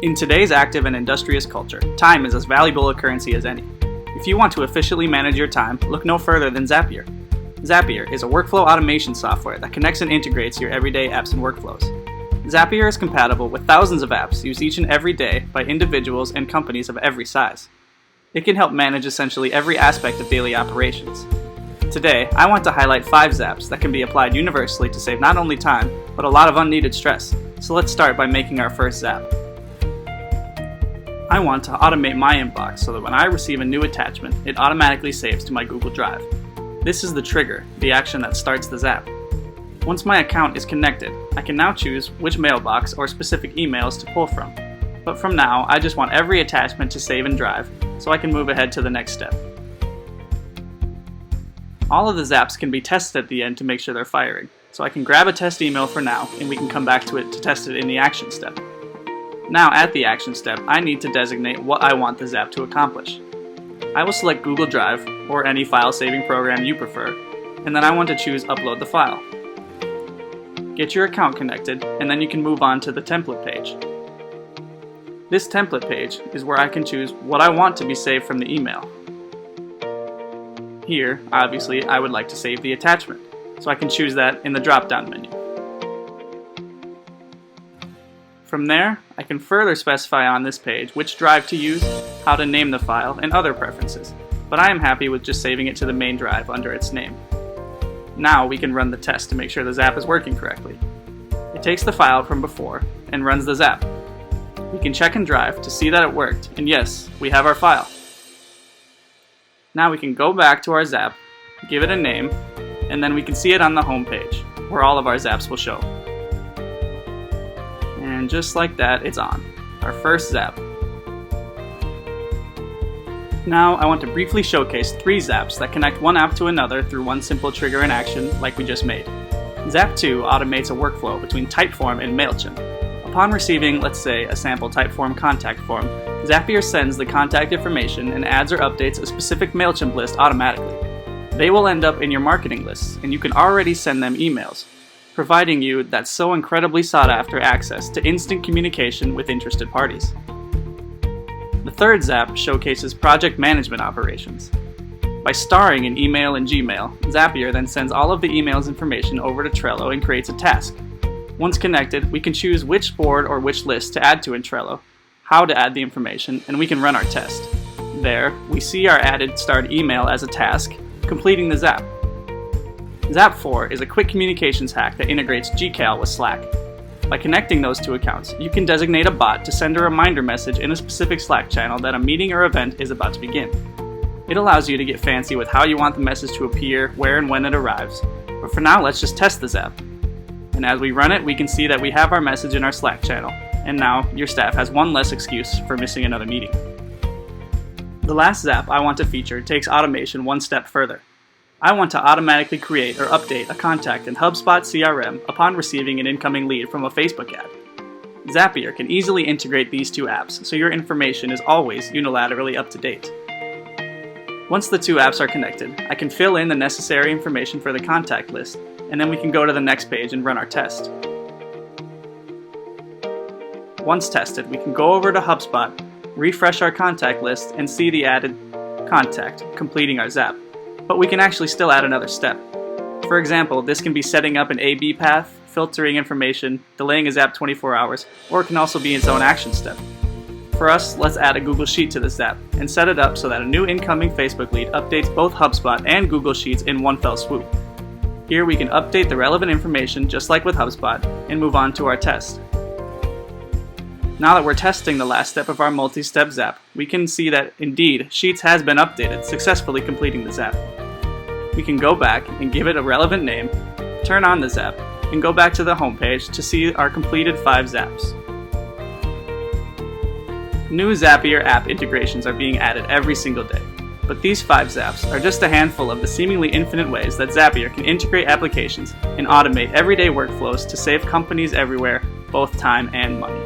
In today's active and industrious culture, time is as valuable a currency as any. If you want to efficiently manage your time, look no further than Zapier. Zapier is a workflow automation software that connects and integrates your everyday apps and workflows. Zapier is compatible with thousands of apps used each and every day by individuals and companies of every size. It can help manage essentially every aspect of daily operations. Today, I want to highlight 5 Zaps that can be applied universally to save not only time, but a lot of unneeded stress. So let's start by making our first Zap. I want to automate my inbox so that when I receive a new attachment, it automatically saves to my Google Drive. This is the trigger, the action that starts the Zap. Once my account is connected, I can now choose which mailbox or specific emails to pull from. But from now, I just want every attachment to save in Drive, so I can move ahead to the next step. All of the Zaps can be tested at the end to make sure they're firing, so I can grab a test email for now, and we can come back to it to test it in the action step. Now at the action step, I need to designate what I want the Zap to accomplish. I will select Google Drive, or any file saving program you prefer, and then I want to choose Upload the file. Get your account connected, and then you can move on to the template page. This template page is where I can choose what I want to be saved from the email. Here, obviously, I would like to save the attachment, so I can choose that in the drop-down menu. From there, I can further specify on this page which drive to use, how to name the file, and other preferences, but I am happy with just saving it to the main drive under its name. Now we can run the test to make sure the Zap is working correctly. It takes the file from before and runs the Zap. We can check in Drive to see that it worked, and yes, we have our file. Now we can go back to our Zap, give it a name, and then we can see it on the home page, where all of our Zaps will show. And just like that, it's on. Our first Zap. Now I want to briefly showcase 3 Zaps that connect one app to another through one simple trigger and action like we just made. Zap 2 automates a workflow between Typeform and MailChimp. Upon receiving, let's say, a sample Typeform contact form, Zapier sends the contact information and adds or updates a specific MailChimp list automatically. They will end up in your marketing lists, and you can already send them emails, providing you that so incredibly sought-after access to instant communication with interested parties. The third Zap showcases project management operations. By starring in email and Gmail, Zapier then sends all of the email's information over to Trello and creates a task. Once connected, we can choose which board or which list to add to in Trello, how to add the information, and we can run our test. There, we see our added starred email as a task, completing the Zap. Zap 4 is a quick communications hack that integrates Gcal with Slack. By connecting those 2 accounts, you can designate a bot to send a reminder message in a specific Slack channel that a meeting or event is about to begin. It allows you to get fancy with how you want the message to appear, where and when it arrives. But for now, let's just test the Zap. And as we run it, we can see that we have our message in our Slack channel, and now your staff has one less excuse for missing another meeting. The last Zap I want to feature takes automation one step further. I want to automatically create or update a contact in HubSpot CRM upon receiving an incoming lead from a Facebook ad. Zapier can easily integrate these 2 apps, so your information is always unilaterally up to date. Once the 2 apps are connected, I can fill in the necessary information for the contact list, and then we can go to the next page and run our test. Once tested, we can go over to HubSpot, refresh our contact list, and see the added contact, completing our Zap. But we can actually still add another step. For example, this can be setting up an A/B path, filtering information, delaying a Zap 24 hours, or it can also be its own action step. For us, let's add a Google Sheet to the Zap and set it up so that a new incoming Facebook lead updates both HubSpot and Google Sheets in one fell swoop. Here we can update the relevant information just like with HubSpot and move on to our test. Now that we're testing the last step of our multi-step Zap, we can see that indeed Sheets has been updated, successfully completing the Zap. We can go back and give it a relevant name, turn on the Zap, and go back to the home page to see our completed 5 Zaps. New Zapier app integrations are being added every single day, but these 5 Zaps are just a handful of the seemingly infinite ways that Zapier can integrate applications and automate everyday workflows to save companies everywhere both time and money.